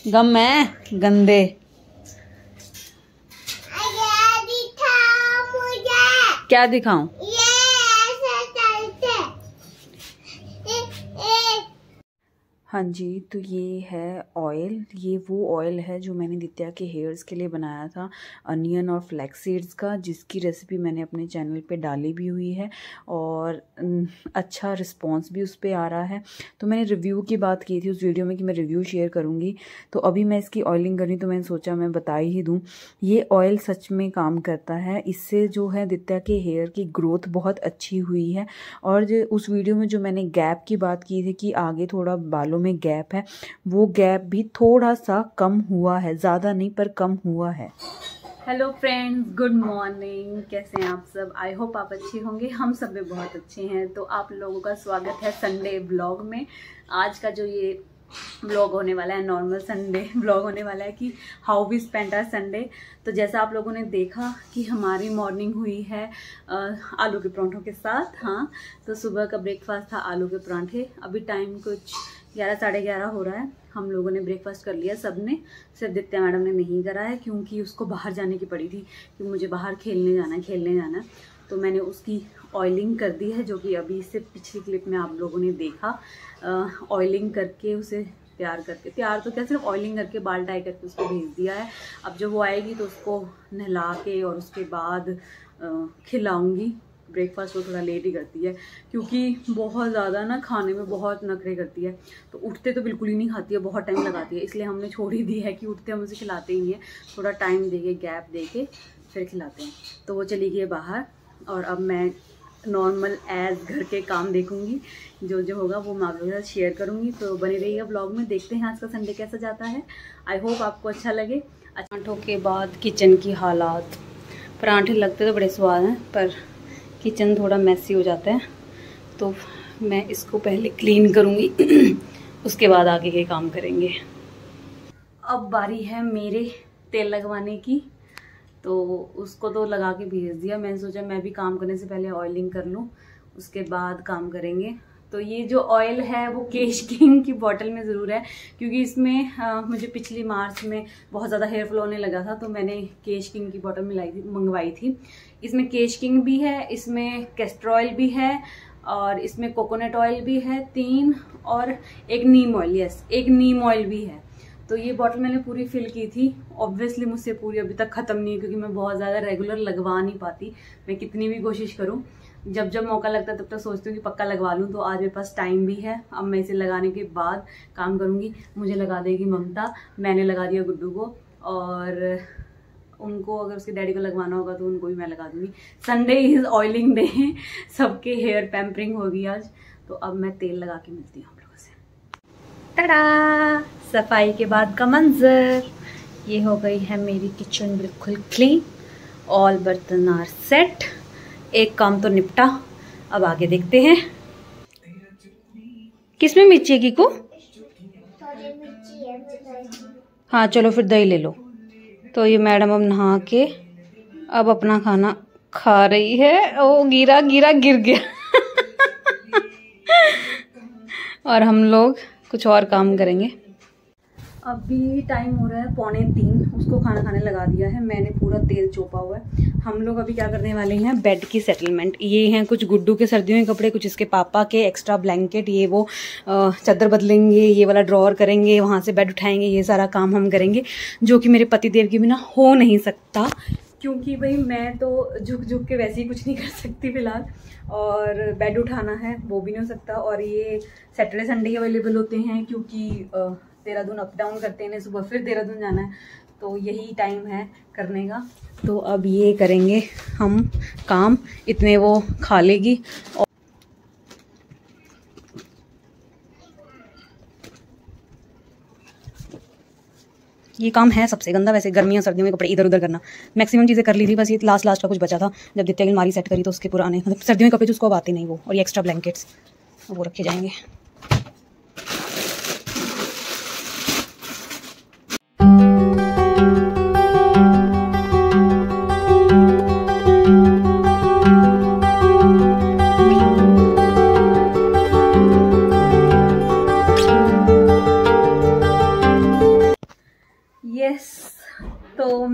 गम है गंदे। क्या दिखाऊं? हाँ जी, तो ये है ऑयल। ये वो ऑयल है जो मैंने दित्या के हेयर्स के लिए बनाया था, अनियन और फ्लैक्स सीड्स का, जिसकी रेसिपी मैंने अपने चैनल पे डाली भी हुई है और अच्छा रिस्पांस भी उस पर आ रहा है। तो मैंने रिव्यू की बात की थी उस वीडियो में कि मैं रिव्यू शेयर करूँगी, तो अभी मैं इसकी ऑयलिंग करनी, तो मैंने सोचा मैं बता ही दूँ। ये ऑयल सच में काम करता है। इससे जो है दित्या के हेयर की ग्रोथ बहुत अच्छी हुई है। और जो उस वीडियो में जो मैंने गैप की बात की थी कि आगे थोड़ा बालों में गैप है, वो गैप भी थोड़ा सा कम हुआ है, ज़्यादा नहीं पर कम हुआ है। Hello friends, good morning. कैसे हैं आप सब? आई होप आप अच्छे होंगे। हम सब भी बहुत अच्छे हैं। तो आप लोगों का स्वागत है संडे ब्लॉग में। आज का जो ये ब्लॉग होने वाला है, नॉर्मल संडे ब्लॉग होने वाला है कि how we spend our Sunday. तो जैसा आप लोगों ने देखा कि हमारी मॉर्निंग हुई है आलू के परांठों के साथ। हाँ, तो सुबह का ब्रेकफास्ट था आलू के परांठे। अभी टाइम कुछ 11 साढ़े 11 हो रहा है। हम लोगों ने ब्रेकफास्ट कर लिया सबने, सिर्फ दित्या मैडम ने नहीं करा है क्योंकि उसको बाहर जाने की पड़ी थी कि मुझे बाहर खेलने जाना है। तो मैंने उसकी ऑयलिंग कर दी है, जो कि अभी इससे पिछली क्लिप में आप लोगों ने देखा। ऑयलिंग करके उसे तैयार तो क्या, सिर्फ ऑयलिंग करके बाल डाई करके उसको भेज दिया है। अब जब वो आएगी तो उसको नहला के और उसके बाद खिलाऊंगी। ब्रेकफास्ट वो थोड़ा लेट ही करती है क्योंकि बहुत ज़्यादा ना खाने में बहुत नखरे करती है। तो उठते तो बिल्कुल ही नहीं खाती है, बहुत टाइम लगाती है। इसलिए हमने छोड़ ही दी है कि उठते हम उसे खिलाते ही नहीं है, थोड़ा टाइम देके गैप देके फिर खिलाते हैं। तो वो चली गई है बाहर और अब मैं नॉर्मल एज घर के काम देखूंगी। जो जो होगा वो मैं आप लोगों के साथ शेयर करूंगी। तो बने रहिएगा ब्लॉग में। देखते हैं आज का संडे कैसा जाता है। आई होप आपको अच्छा लगे। परांठों के बाद किचन की हालात। परांठे लगते तो बड़े स्वाद हैं पर किचन थोड़ा मैसी हो जाता है, तो मैं इसको पहले क्लीन करूँगी उसके बाद आगे के काम करेंगे। अब बारी है मेरे तेल लगवाने की, तो उसको तो लगा के भेज दिया। मैंने सोचा मैं भी काम करने से पहले ऑयलिंग कर लूँ, उसके बाद काम करेंगे। तो ये जो ऑयल है वो केश किंग की बॉटल में ज़रूर है क्योंकि इसमें मुझे पिछली मार्च में बहुत ज़्यादा हेयर फ्लो होने लगा था, तो मैंने केश किंग की बॉटल मंगवाई थी। इसमें केश किंग भी है, इसमें कैस्टर ऑयल भी है और इसमें कोकोनट ऑयल भी है 3, और एक नीम ऑयल, यस एक नीम ऑयल भी है। तो ये बॉटल मैंने पूरी फिल की थी। ऑब्वियसली मुझसे पूरी अभी तक ख़त्म नहीं है क्योंकि मैं बहुत ज़्यादा रेगुलर लगवा नहीं पाती, मैं कितनी भी कोशिश करूँ। जब जब मौका लगता है तब तक सोचती हूँ कि पक्का लगवा लूँ। तो आज मेरे पास टाइम भी है। अब मैं इसे लगाने के बाद काम करूँगी। मुझे लगा देगी ममता, मैंने लगा दिया गुड्डू को, और उनको अगर उसके डैडी को लगवाना होगा तो उनको भी मैं लगा दूँगी। संडे इज़ ऑयलिंग डे, सबके हेयर पैम्परिंग होगी आज। तो अब मैं तेल लगा के मिलती हूँ आप लोगों से। टाडा! सफाई के बाद का मंजर ये हो गई है मेरी किचन बिल्कुल क्लीन। ऑल बर्तन आर सेट। एक काम तो निपटा, अब आगे देखते हैं। किसमें मिर्ची है कीकू? हाँ चलो फिर दही ले लो। तो ये मैडम अब नहा के अब अपना खाना खा रही है। ओ गिर गया और हम लोग कुछ और काम करेंगे। अभी टाइम हो रहा है 2:45। उसको खाना खाने लगा दिया है मैंने, पूरा तेल चोपा हुआ है। हम लोग अभी क्या करने वाले हैं, बेड की सेटलमेंट। ये हैं कुछ गुड्डू के सर्दियों के कपड़े, कुछ इसके पापा के एक्स्ट्रा ब्लैंकेट, ये वो चादर बदलेंगे, ये वाला ड्रॉअर करेंगे, वहाँ से बेड उठाएंगे। ये सारा काम हम करेंगे जो कि मेरे पतिदेव के बिना हो नहीं सकता क्योंकि भाई मैं तो झुक झुक के वैसे ही कुछ नहीं कर सकती फिलहाल, और बेड उठाना है वो भी नहीं हो सकता। और ये सैटरडे संडे ही अवेलेबल होते हैं क्योंकि देहरादून अप डाउन करते हैं, सुबह फिर देहरादून जाना है, तो यही टाइम है करने का। तो अब ये करेंगे हम काम, इतने वो खा लेगी। और ये काम है सबसे गंदा वैसे, गर्मियों सर्दियों में कपड़े इधर उधर करना। मैक्सिमम चीज़ें कर ली थी, बस ये लास्ट का कुछ बचा था। जब दित्या की अलमारी सेट करी तो उसके पुराने मतलब सर्दियों के कपड़े जो उसको अब आते नहीं वो, और ये एक्स्ट्रा ब्लैंकेट्स वो रखे जाएंगे।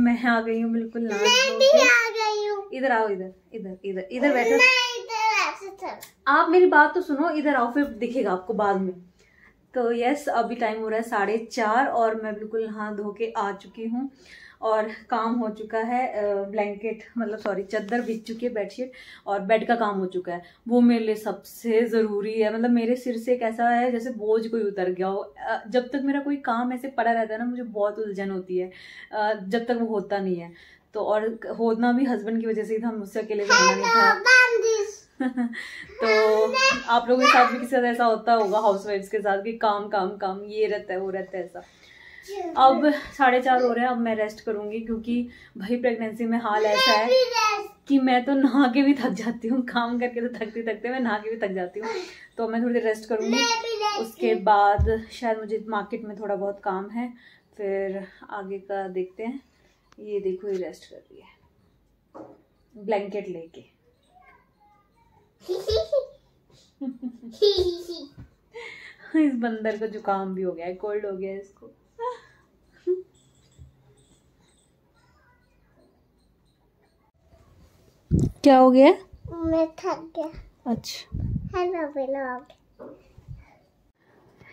मैं आ गई हूँ बिल्कुल नहा के। इधर आओ, इधर इधर इधर इधर बैठो। आप मेरी बात तो सुनो, इधर आओ फिर दिखेगा आपको बाद में। तो यस, अभी टाइम हो रहा है 4:30 और मैं बिल्कुल नहा धो के आ चुकी हूँ और काम हो चुका है। ब्लैंकेट मतलब सॉरी चादर बिछ चुकी है, बेडशीट, और बेड का काम हो चुका है। वो मेरे लिए सबसे ज़रूरी है। मतलब मेरे सिर से एक ऐसा है जैसे बोझ कोई उतर गया हो। जब तक मेरा कोई काम ऐसे पड़ा रहता है ना, मुझे बहुत उलझन होती है जब तक वो होता नहीं है। तो और होना भी हस्बैंड की वजह से ही था, मुझसे अकेले से होना नहीं था। तो आप लोगों के साथ भी किसी तरह ऐसा होता होगा, हाउसवाइफ्स के साथ, कि काम काम काम, ये रहता है वो रहता है ऐसा। अब 4:30 हो रहे हैं, अब मैं रेस्ट करूंगी क्योंकि भाई प्रेगनेंसी में हाल ऐसा है कि मैं तो नहा के भी थक जाती हूँ। काम करके तो थकते थकते मैं नहा के भी थक जाती हूँ। तो मैं थोड़ी देर रेस्ट करूंगी, उसके बाद शायद मुझे मार्केट में थोड़ा बहुत काम है, फिर आगे का देखते हैं। ये देखो, ये रेस्ट कर रही है ब्लैंकेट लेके। इस बंदर को जुकाम भी हो गया है, कोल्ड हो गया है इसको। क्या हो गया? मैं थक गया। अच्छा, hello vlog.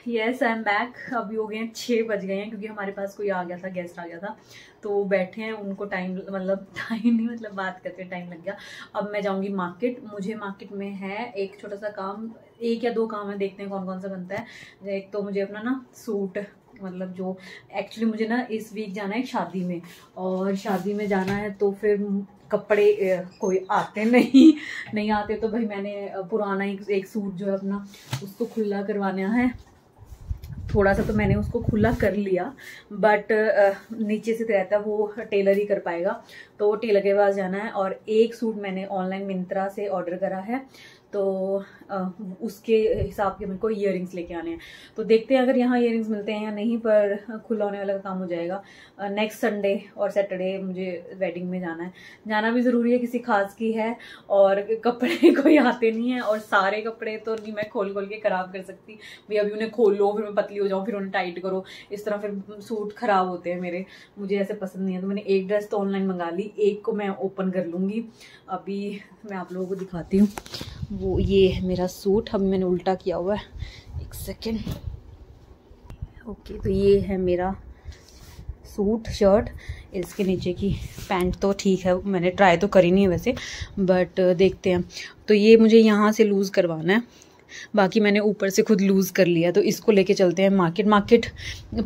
Yes I am back. अभी हो गए हैं 6 बज गए हैं क्योंकि हमारे पास कोई आ गया था, गेस्ट आ गया था, तो वो बैठे हैं, उनको टाइम मतलब बात करते टाइम लग गया। अब मैं जाऊंगी मार्केट। मुझे मार्केट में है एक छोटा सा काम, 1 या 2 काम है, देखते हैं कौन कौन सा बनता है। एक तो मुझे अपना ना सूट, मतलब जो एक्चुअली मुझे ना इस वीक जाना है शादी में, और शादी में जाना है तो फिर कपड़े कोई आते नहीं आते, तो भाई मैंने पुराना एक सूट जो है अपना, उसको खुला करवाना है। थोड़ा सा तो मैंने उसको खुला कर लिया, बट नीचे से तो रहता है वो टेलर ही कर पाएगा, तो टेलर के पास जाना है। और एक सूट मैंने ऑनलाइन मिंत्रा से ऑर्डर करा है, तो उसके हिसाब के मेरे को ईयरिंग्स लेके आने हैं। तो देखते हैं अगर यहाँ ईयरिंग्स मिलते हैं या नहीं, पर खुला होने वाला काम हो जाएगा। नेक्स्ट संडे और सैटरडे मुझे वेडिंग में जाना है। जाना भी ज़रूरी है, किसी खास की है, और कपड़े कोई आते नहीं है, और सारे कपड़े तो नहीं मैं खोल खोल के ख़राब कर सकती भाई। अभी उन्हें खोलो, फिर मैं पतली हो जाऊँ, फिर उन्हें टाइट करो, इस तरह फिर सूट ख़राब होते हैं मेरे, मुझे ऐसे पसंद नहीं है। तो मैंने एक ड्रेस तो ऑनलाइन मंगा ली, एक को मैं ओपन कर लूँगी। अभी मैं आप लोगों को दिखाती हूँ। वो ये है मेरा सूट, अब मैंने उल्टा किया हुआ है, एक सेकेंड। ओके, तो ये है मेरा सूट शर्ट, इसके नीचे की पैंट तो ठीक है, मैंने ट्राई तो करी नहीं है वैसे, बट देखते हैं। तो ये मुझे यहाँ से लूज़ करवाना है, बाकी मैंने ऊपर से खुद लूज़ कर लिया। तो इसको लेके चलते हैं मार्केट। मार्केट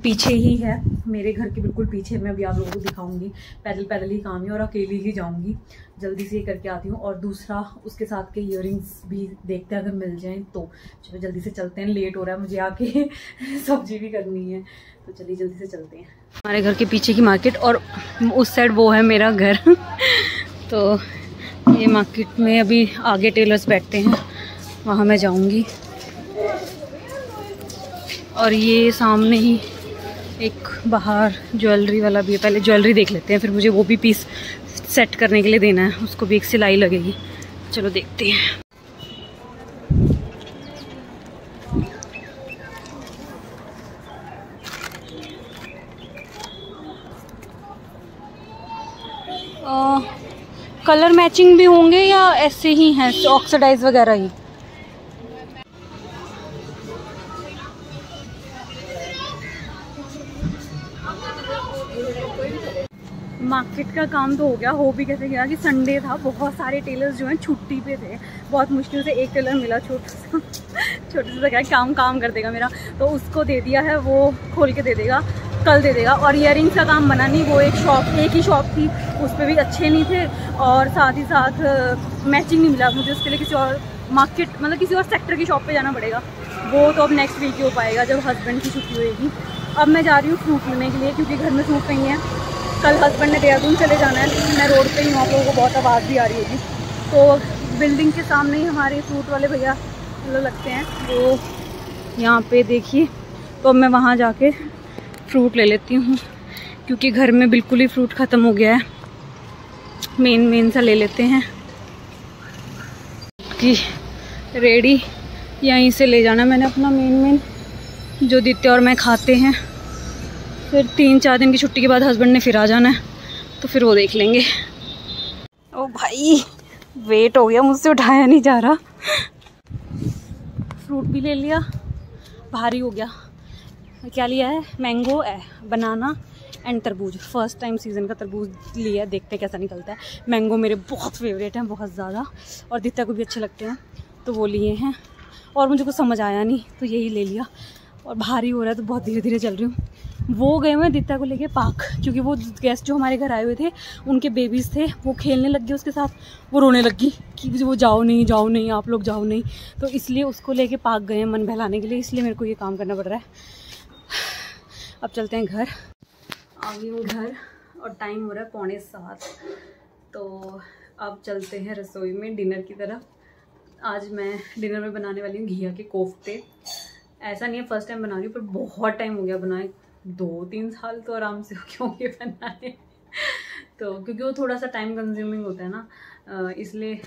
पीछे ही है, मेरे घर के बिल्कुल पीछे। मैं अभी आप लोगों को दिखाऊंगी, पैदल पैदल ही काम है और अकेली ही जाऊंगी। जल्दी से करके आती हूँ। और दूसरा उसके साथ के ईयरिंग्स भी देखते हैं अगर मिल जाएं तो। चलो जल्दी से चलते हैं, लेट हो रहा है मुझे आके सब्जी भी करनी है, तो चलिए जल्दी से चलते हैं। हमारे घर के पीछे की मार्केट, और उस साइड वो है मेरा घर तो ये मार्केट में अभी आगे टेलर्स बैठते हैं, वहाँ मैं जाऊंगी। और ये सामने ही एक बाहर ज्वेलरी वाला भी है, पहले ज्वेलरी देख लेते हैं, फिर मुझे वो भी पीस सेट करने के लिए देना है, उसको भी एक सिलाई लगेगी। चलो देखते हैं। कलर मैचिंग भी होंगे या ऐसे ही हैं ऑक्सीडाइज वगैरह ही? मार्केट का काम तो हो गया। हो भी कैसे गया कि संडे था, बहुत सारे टेलर्स जो हैं छुट्टी पे थे, बहुत मुश्किल से एक टेलर मिला छोटे से क्या काम कर देगा मेरा, तो उसको दे दिया है, वो खोल के दे देगा, कल दे देगा। और ईयरिंग्स का काम बना नहीं, वो एक ही शॉप थी, उस पर भी अच्छे नहीं थे, और साथ ही साथ मैचिंग नहीं मिला मुझे, उसके लिए किसी और मार्केट मतलब किसी और सेक्टर की शॉप पे जाना पड़ेगा। वो तो अब नेक्स्ट वीक ही हो पाएगा जब हस्बैंड की छुट्टी होएगी। अब मैं जा रही हूँ फ्रूट लेने के लिए, क्योंकि घर में फ्रूट नहीं है। कल हस्बैंड ने देहरादून चले जाना है, लेकिन मैं रोड पे ही हूँ, आप लोगों को बहुत आवाज़ भी आ रही होगी। तो बिल्डिंग के सामने ही हमारे फ्रूट वाले भैया लगते हैं, वो यहाँ पे देखिए। तो अब मैं वहाँ जाके फ्रूट ले लेती हूँ, क्योंकि घर में बिल्कुल ही फ्रूट ख़त्म हो गया है। मेन सा ले लेते हैं कि रेडी यहीं से ले जाना मैंने अपना मेन जो दित्य और मैं खाते हैं। फिर 3-4 दिन की छुट्टी के बाद हस्बैंड ने फिर आ जाना है, तो फिर वो देख लेंगे। ओ भाई वेट हो गया, मुझसे उठाया नहीं जा रहा। फ्रूट भी ले लिया, भारी हो गया। क्या लिया है? मैंगो है, बनाना एंड तरबूज। फर्स्ट टाइम सीज़न का तरबूज लिया, देखते कैसा निकलता है। मैंगो मेरे बहुत फेवरेट हैं, बहुत ज़्यादा, और दित्या को भी अच्छे लगते हैं, तो वो लिए हैं। और मुझे कुछ समझ आया नहीं तो यही ले लिया। और भारी हो रहा है तो बहुत धीरे धीरे चल रही हूँ। वो गए हुए दित्या को लेके पार्क, क्योंकि वो गेस्ट जो हमारे घर आए हुए थे उनके बेबीज़ थे, वो खेलने लग गए उसके साथ। वो रोने लगी कि वो जाओ नहीं आप लोग जाओ नहीं, तो इसलिए उसको लेके पार्क गए हैं मन बहलाने के लिए। इसलिए मेरे को ये काम करना पड़ रहा है। अब चलते हैं घर। आ गई हूँ घर और टाइम हो रहा है 6:45। तो अब चलते हैं रसोई में डिनर की तरफ। आज मैं डिनर में बनाने वाली हूँ घिया के कोफ्ते। ऐसा नहीं है फर्स्ट टाइम बना रही हूँ, पर बहुत टाइम हो गया बनाए, 2-3 साल तो आराम से हो गया होंगे बनाए। तो क्योंकि वो थोड़ा सा टाइम कंज्यूमिंग होता है ना, इसलिए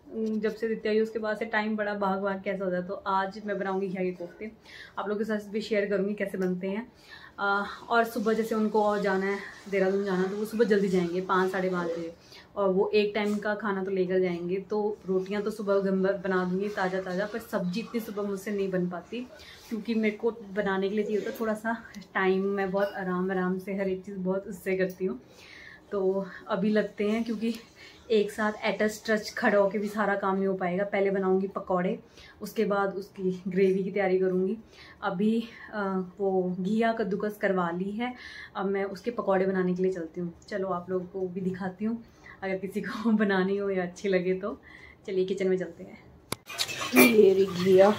जब से दित्या आई उसके बाद से टाइम बड़ा भाग कैसा होता है। तो आज मैं बनाऊंगी घिया के कोफ्ते, आप लोगों के साथ भी शेयर करूंगी कैसे बनते हैं। और सुबह जैसे उनको और जाना है, देहरादून जाना, तो वो सुबह जल्दी जाएंगे 5-5:30 बजे, और वो एक टाइम का खाना तो लेकर जाएंगे। तो रोटियां तो सुबह बना दूंगी ताज़ा, पर सब्जी इतनी सुबह मुझसे नहीं बन पाती, क्योंकि मेरे को बनाने के लिए चाहिए होता है थोड़ा सा टाइम। मैं बहुत आराम से हर एक चीज़ बहुत उससे करती हूँ। तो अभी लगते हैं, क्योंकि एक साथ एट अ स्ट्रेच खड़ा होकर भी सारा काम नहीं हो पाएगा। पहले बनाऊंगी पकौड़े, उसके बाद उसकी ग्रेवी की तैयारी करूंगी। अभी वो घिया कद्दूकस करवा ली है, अब मैं उसके पकौड़े बनाने के लिए चलती हूँ। चलो आप लोगों को भी दिखाती हूँ, अगर किसी को बनानी हो या अच्छी लगे तो। चलिए किचन में चलते हैं। ये रही घिया,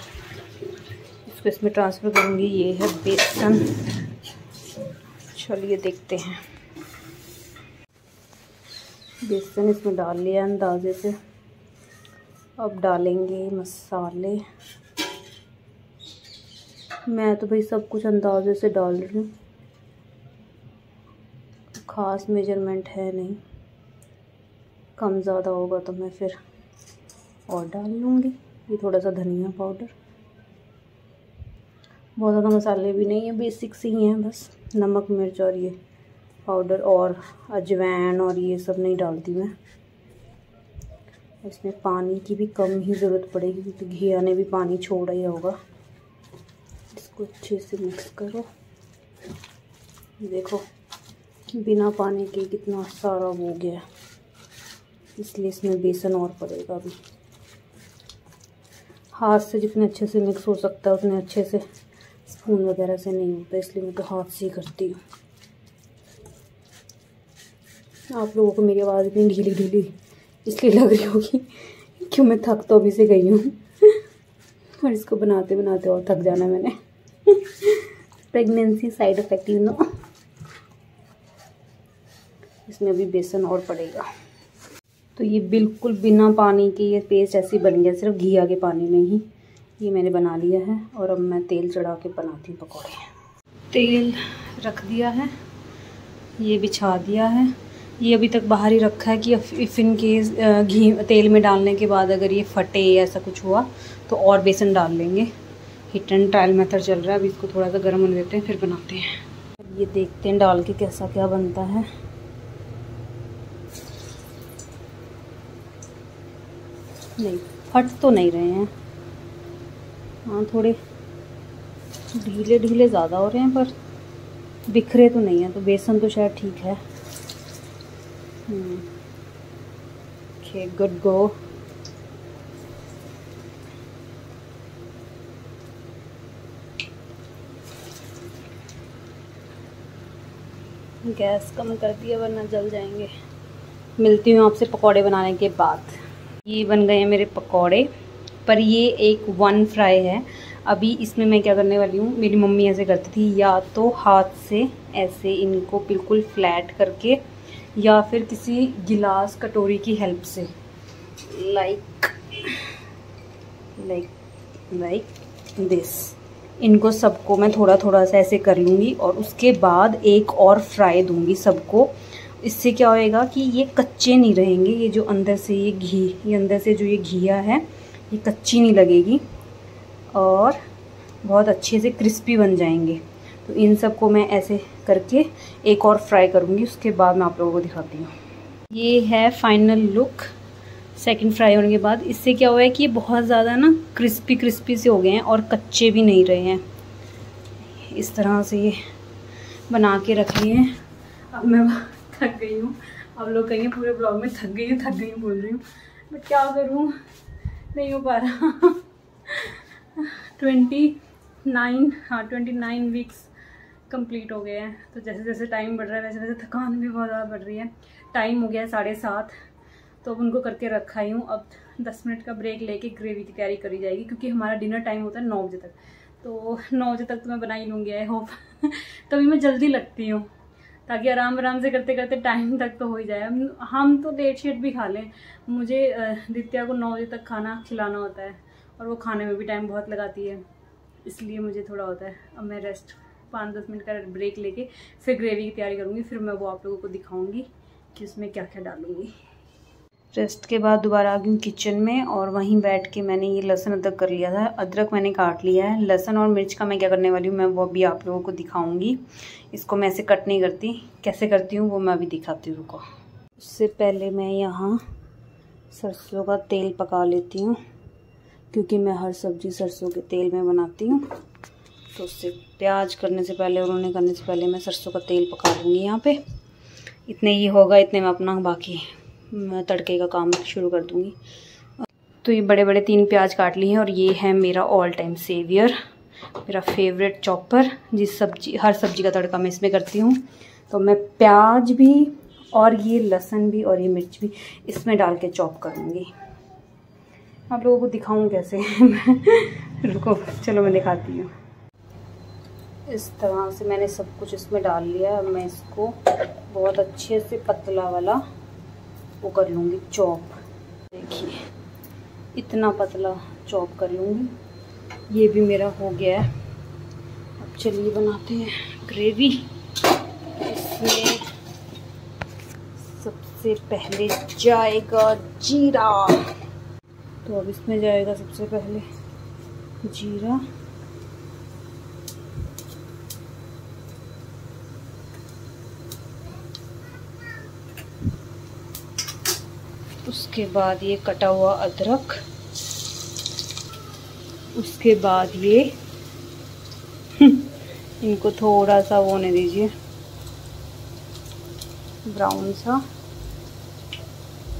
इसको इसमें ट्रांसफ़र करूँगी। ये है बेसन, चलिए देखते हैं। बेसन इसमें डाल लिया अंदाजे से। अब डालेंगे मसाले। मैं तो भाई सब कुछ अंदाजे से डाल रही हूँ, ख़ास मेजरमेंट है नहीं। कम ज़्यादा होगा तो मैं फिर और डाल लूँगी। ये थोड़ा सा धनिया पाउडर, बहुत ज़्यादा मसाले भी नहीं है, बेसिक सी ही हैं बस। नमक मिर्च और ये पाउडर, और अजवाइन और ये सब नहीं डालती मैं। इसमें पानी की भी कम ही ज़रूरत पड़ेगी, क्योंकि घिया ने भी पानी छोड़ा ही होगा। इसको अच्छे से मिक्स करो। देखो बिना पानी के कितना सारा हो गया, इसलिए इसमें बेसन और पड़ेगा। अभी हाथ से जितने अच्छे से मिक्स हो सकता है उतने अच्छे से, स्पून वगैरह से नहीं होता, इसलिए मैं तो हाथ से ही करती हूँ। आप लोगों को मेरी आवाज़ इतनी ढीली ढीली इसलिए लग रही होगी क्यों, मैं थक तो अभी से गई हूँ और इसको बनाते बनाते और थक जाना मैंने। Pregnancy side effect you know. इसमें अभी बेसन और पड़ेगा। तो ये बिल्कुल बिना पानी के ये पेस्ट ऐसे बन गया, सिर्फ घिया के पानी में ही। ये मैंने बना लिया है और अब मैं तेल चढ़ा के बनाती हूँ पकौड़े। तेल रख दिया है, ये बिछा दिया है। ये अभी तक बाहर ही रखा है कि इफ़ इन केस घी तेल में डालने के बाद अगर ये फटे या ऐसा कुछ हुआ तो और बेसन डाल लेंगे। हिट एंड ट्रायल मेथड चल रहा है। अभी इसको थोड़ा सा गर्म होने देते हैं, फिर बनाते हैं। ये देखते हैं डाल के कैसा क्या बनता है। नहीं फट तो नहीं रहे हैं, हाँ थोड़े ढीले ढीले ज़्यादा हो रहे हैं, पर बिखरे तो नहीं है, तो बेसन तो शायद ठीक है। Okay good go. गैस कम कर दिया वरना जल जाएंगे। मिलती हूँ आपसे पकौड़े बनाने के बाद। ये बन गए हैं मेरे पकौड़े, पर ये एक 1 फ्राई है। अभी इसमें मैं क्या करने वाली हूँ, मेरी मम्मी ऐसे करती थी, या तो हाथ से ऐसे इनको बिल्कुल फ्लैट करके, या फिर किसी गिलास कटोरी की हेल्प से, लाइक दिस। इनको सबको मैं थोड़ा थोड़ा सा ऐसे कर लूँगी और उसके बाद एक और फ्राई दूँगी सबको। इससे क्या होएगा कि ये कच्चे नहीं रहेंगे। ये जो अंदर से ये घी, ये अंदर से जो ये घिया है ये कच्ची नहीं लगेगी और बहुत अच्छे से क्रिस्पी बन जाएंगे। तो इन सब को मैं ऐसे करके एक और फ्राई करूँगी, उसके बाद मैं आप लोगों को दिखाती हूँ। ये है फाइनल लुक सेकंड फ्राई होने के बाद। इससे क्या हुआ है कि ये बहुत ज़्यादा ना क्रिस्पी क्रिस्पी से हो गए हैं और कच्चे भी नहीं रहे हैं। इस तरह से ये बना के रख लिए हैं। अब मैं थक गई हूँ, आप लोग कहेंगे पूरे ब्लॉग में थक गई बोल रही हूँ, बट क्या करूँ, नहीं हो पा रहा। 29 वीक्स कंप्लीट हो गए हैं, तो जैसे जैसे टाइम बढ़ रहा है वैसे वैसे थकान भी बहुत ज़्यादा बढ़ रही है। टाइम हो गया है 7:30, तो अब उनको करके रखा ही हूँ। अब 10 मिनट का ब्रेक लेके ग्रेवी की तैयारी करी जाएगी, क्योंकि हमारा डिनर टाइम होता है 9 बजे तक, तो 9 बजे तक तो मैं बना ही लूँगी, आई होप। तभी मैं जल्दी लगती हूँ, ताकि आराम से करते करते टाइम तक तो हो ही जाए। हम तो लेट शेट भी खा लें, मुझे दित्या को 9 बजे तक खाना खिलाना होता है, और वो खाने में भी टाइम बहुत लगाती है, इसलिए मुझे थोड़ा होता है। अब मैं रेस्ट 5-10 मिनट का ब्रेक लेके फिर ग्रेवी की तैयारी करूँगी, फिर मैं वो आप लोगों को दिखाऊँगी कि उसमें क्या क्या डालूँगी। रेस्ट के बाद दोबारा आ गई किचन में, और वहीं बैठ के मैंने ये लहसुन अदरक कर लिया था। अदरक मैंने काट लिया है। लहसुन और मिर्च का मैं क्या करने वाली हूँ, मैं वो भी आप लोगों को दिखाऊंगी। इसको मैं ऐसे कट नहीं करती, कैसे करती हूँ वो मैं अभी दिखाती हूँ, रुको। उससे पहले मैं यहाँ सरसों का तेल पका लेती हूँ, क्योंकि मैं हर सब्ज़ी सरसों के तेल में बनाती हूँ। तो उससे प्याज करने से पहले और उन्हें करने से पहले मैं सरसों का तेल पका लूँगी। यहाँ पे इतने ही होगा, इतने में अपना बाकी मैं तड़के का काम शुरू कर दूँगी। तो ये बड़े बड़े 3 प्याज काट लिए हैं, और ये है मेरा ऑल टाइम सेवियर, मेरा फेवरेट चॉपर। हर सब्जी का तड़का मैं इसमें करती हूँ। तो मैं प्याज भी और ये लहसुन भी और ये मिर्च भी इसमें डाल के चॉप करूँगी। आप लोगों को दिखाऊँ कैसे। रुको, चलो मैं दिखाती हूँ। इस तरह से मैंने सब कुछ इसमें डाल लिया। अब मैं इसको बहुत अच्छे से पतला वाला वो कर लूँगी चॉप। देखिए इतना पतला चॉप कर लूँगी। ये भी मेरा हो गया है। अब चलिए बनाते हैं ग्रेवी। इसमें सबसे पहले जाएगा जीरा। तो अब इसमें जाएगा सबसे पहले जीरा, उसके बाद ये कटा हुआ अदरक, उसके बाद ये इनको थोड़ा सा वो होने दीजिए ब्राउन सा।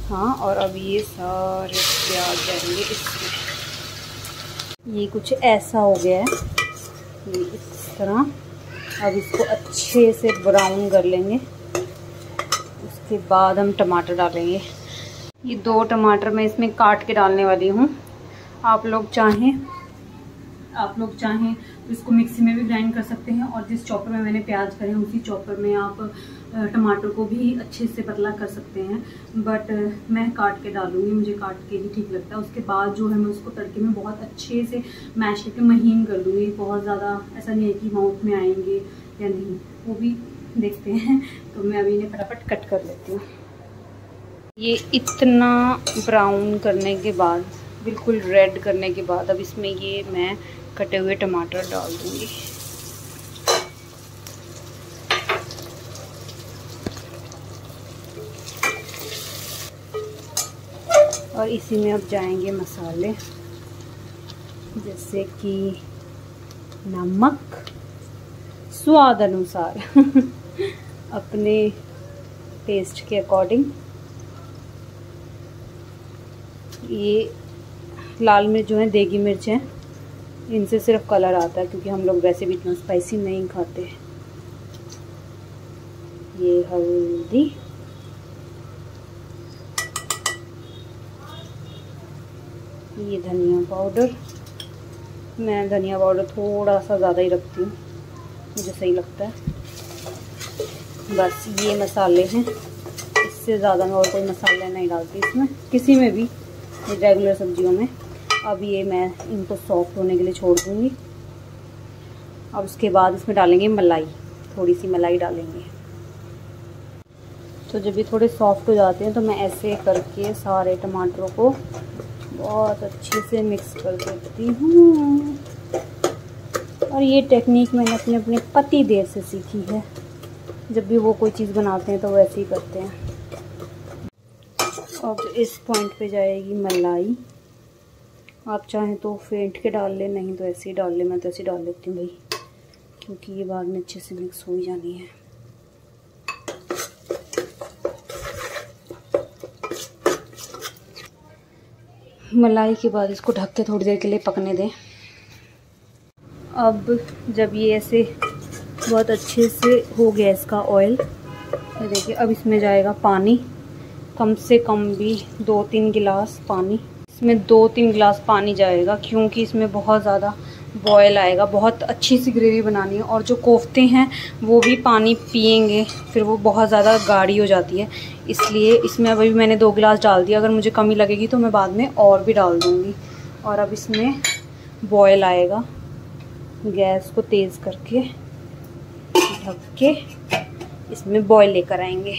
हाँ, और अब ये सारे प्याज जाएंगे इसमें। ये कुछ ऐसा हो गया है, ये इस तरह। अब इसको अच्छे से ब्राउन कर लेंगे। उसके बाद हम टमाटर डालेंगे। ये 2 टमाटर मैं इसमें काट के डालने वाली हूँ। आप लोग चाहें तो इसको मिक्सी में भी ग्राइंड कर सकते हैं, और जिस चॉपर में मैंने प्याज करे हैं उसी चॉपर में आप टमाटर को भी अच्छे से पतला कर सकते हैं। बट मैं काट के डालूँगी, मुझे काट के ही ठीक लगता है। उसके बाद जो है मैं उसको तड़के में बहुत अच्छे से मैश करके महीन कर दूँगी। बहुत ज़्यादा ऐसा नहीं है कि माउथ में आएंगे या नहीं, वो भी देखते हैं। तो मैं अभी इन्हें फटाफट कट कर लेती हूँ। ये इतना ब्राउन करने के बाद, बिल्कुल रेड करने के बाद, अब इसमें ये मैं कटे हुए टमाटर डाल दूँगी। और इसी में अब जाएंगे मसाले, जैसे कि नमक स्वाद अनुसार अपने टेस्ट के अकॉर्डिंग। ये लाल मिर्च जो है देगी मिर्च है, इनसे सिर्फ कलर आता है, क्योंकि हम लोग वैसे भी इतना स्पाइसी नहीं खाते। ये हल्दी, ये धनिया पाउडर। मैं धनिया पाउडर थोड़ा सा ज़्यादा ही रखती हूँ, मुझे सही लगता है। बस ये मसाले हैं, इससे ज़्यादा मैं और कोई मसाले नहीं डालती इसमें, किसी में भी, रेगुलर सब्जियों में। अब ये मैं इनको सॉफ्ट होने के लिए छोड़ दूँगी। अब उसके बाद इसमें डालेंगे मलाई, थोड़ी सी मलाई डालेंगे। तो जब ये थोड़े सॉफ्ट हो जाते हैं तो मैं ऐसे करके सारे टमाटरों को बहुत अच्छे से मिक्स कर देती हूँ। और ये टेक्निक मैंने अपने अपने पति देव से सीखी है। जब भी वो कोई चीज़ बनाते हैं तो वैसे ही करते हैं। अब इस पॉइंट पे जाएगी मलाई। आप चाहें तो फेंट के डाल लें, नहीं तो ऐसे ही डाल लें। मैं तो ऐसे ही डाल लेती हूँ भाई, क्योंकि ये बाद में अच्छे से मिक्स हो ही जानी है। मलाई के बाद इसको ढक के थोड़ी देर के लिए पकने दें। अब जब ये ऐसे बहुत अच्छे से हो गया इसका ऑयल, ये देखिए अब इसमें जाएगा पानी, कम से कम भी 2-3 गिलास पानी। इसमें 2-3 गिलास पानी जाएगा, क्योंकि इसमें बहुत ज़्यादा बॉयल आएगा। बहुत अच्छी सी ग्रेवी बनानी है, और जो कोफ्ते हैं वो भी पानी पिएंगे, फिर वो बहुत ज़्यादा गाढ़ी हो जाती है। इसलिए इसमें अभी मैंने 2 गिलास डाल दिया। अगर मुझे कमी लगेगी तो मैं बाद में और भी डाल दूँगी। और अब इसमें बॉयल आएगा। गैस को तेज़ करके ढक के इसमें बॉयल लेकर आएंगे।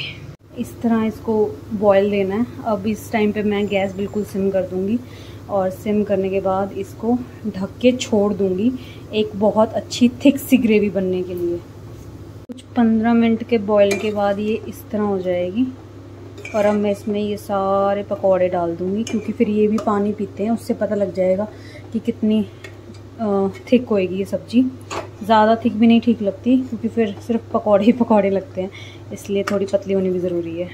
इस तरह इसको बॉयल लेना है। अब इस टाइम पे मैं गैस बिल्कुल सिम कर दूँगी, और सिम करने के बाद इसको ढक के छोड़ दूँगी एक बहुत अच्छी थिक सी ग्रेवी बनने के लिए। कुछ 15 मिनट के बॉयल के बाद ये इस तरह हो जाएगी। और अब मैं इसमें ये सारे पकौड़े डाल दूँगी, क्योंकि फिर ये भी पानी पीते हैं, उससे पता लग जाएगा कि कितनी थिक होएगी ये सब्ज़ी। ज़्यादा थिक भी नहीं ठीक लगती, क्योंकि फिर सिर्फ पकौड़े ही पकौड़े लगते हैं, इसलिए थोड़ी पतली होनी भी ज़रूरी है।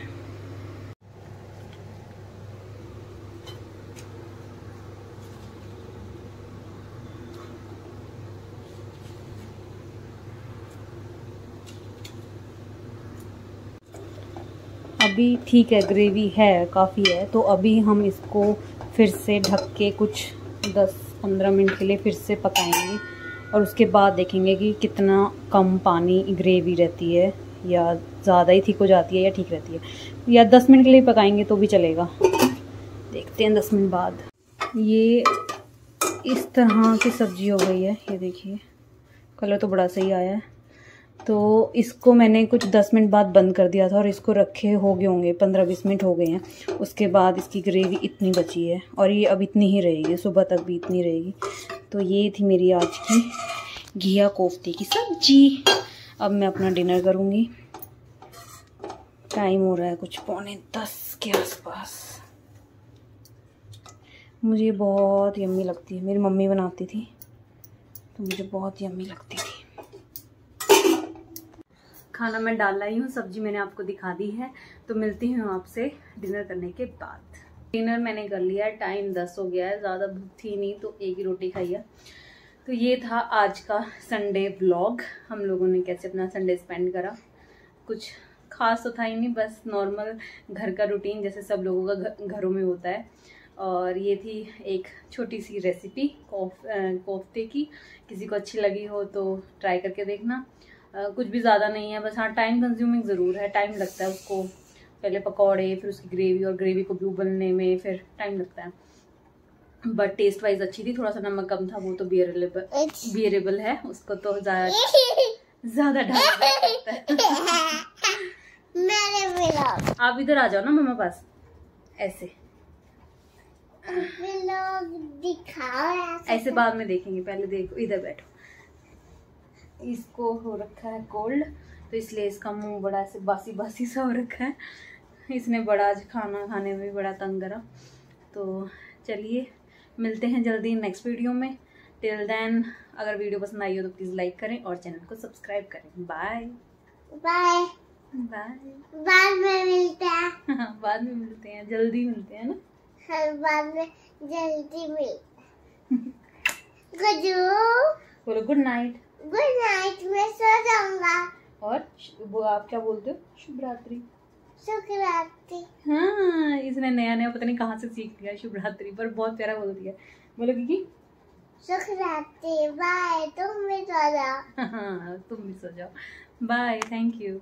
अभी ठीक है, ग्रेवी है, काफ़ी है। तो अभी हम इसको फिर से ढक के कुछ 10-15 मिनट के लिए फिर से पकाएंगे, और उसके बाद देखेंगे कि कितना कम पानी ग्रेवी रहती है, या ज़्यादा ही थिक हो जाती है, या ठीक रहती है। या 10 मिनट के लिए पकाएंगे तो भी चलेगा। देखते हैं 10 मिनट बाद। ये इस तरह की सब्ज़ी हो गई है। ये देखिए कलर तो बड़ा सही आया है। तो इसको मैंने कुछ 10 मिनट बाद बंद कर दिया था, और इसको रखे हो गए होंगे 15-20 मिनट हो गए हैं। उसके बाद इसकी ग्रेवी इतनी बची है, और ये अब इतनी ही रहेगी, सुबह तक भी इतनी रहेगी। तो ये थी मेरी आज की घिया कोफ्ते की सब्जी। अब मैं अपना डिनर करूँगी। टाइम हो रहा है कुछ 9:45 के आसपास। मुझे बहुत यम्मी लगती है, मेरी मम्मी बनाती थी तो मुझे बहुत यम्मी लगती थी। खाना मैं डाल लाई हूँ, सब्जी मैंने आपको दिखा दी है। तो मिलती हूँ आपसे डिनर करने के बाद। डिनर मैंने कर लिया है, टाइम 10 हो गया है, ज़्यादा भूख थी नहीं तो एक ही रोटी खाई है। तो ये था आज का संडे व्लॉग। हम लोगों ने कैसे अपना संडे स्पेंड करा। कुछ खास तो था ही नहीं, बस नॉर्मल घर का रूटीन जैसे सब लोगों का घरों में होता है। और ये थी एक छोटी सी रेसिपी कोफ्ते की। किसी को अच्छी लगी हो तो ट्राई करके देखना। कुछ भी ज़्यादा नहीं है, बस हाँ टाइम कंज्यूमिंग ज़रूर है, टाइम लगता है उसको, पहले पकौड़े, फिर उसकी ग्रेवी, और ग्रेवी को भी उबलने में फिर टाइम लगता है। बट टेस्ट वाइज अच्छी थी। थोड़ा सा नमक कम था, वो तो बियरेबल है, उसको तो ज़्यादा ढालना पड़ता है। आप इधर आ जाओ ना मम्मा पास, ऐसे दिखाओ। ऐसे बाद में देखेंगे, पहले देखो, इधर बैठो। इसको हो रखा है कोल्ड, तो इसलिए इसका मुंह बड़ा ऐसे बासी बासी सा हो रखा है। इसने बड़ा आज खाना खाने में बड़ा तंग करा। तो चलिए मिलते हैं जल्दी नेक्स्ट वीडियो में। टिल देन अगर वीडियो पसंद आई हो तो प्लीज़ लाइक करें और चैनल को सब्सक्राइब करें। Bye bye bye. बाद में मिलते हैं। बाद में मिलते हैं, जल्दी मिलते हैं ना। बाद में जल्दी मिलते हैं। बोलो गुड नाइट। गुड नाइट, मैं सो जाऊंगा। और वो आप क्या बोलते हो? शुभ रात्रि। शुभ रात्रि। हाँ, इसने नया नया पता नहीं कहाँ से सीख लिया शुभ रात्रि, पर बहुत प्यारा बोल दिया। बोलो क्योंकि शुभ रात्रि। बाय, तुम भी सो जाओ। हाँ तुम भी सो जाओ। Bye, thank you.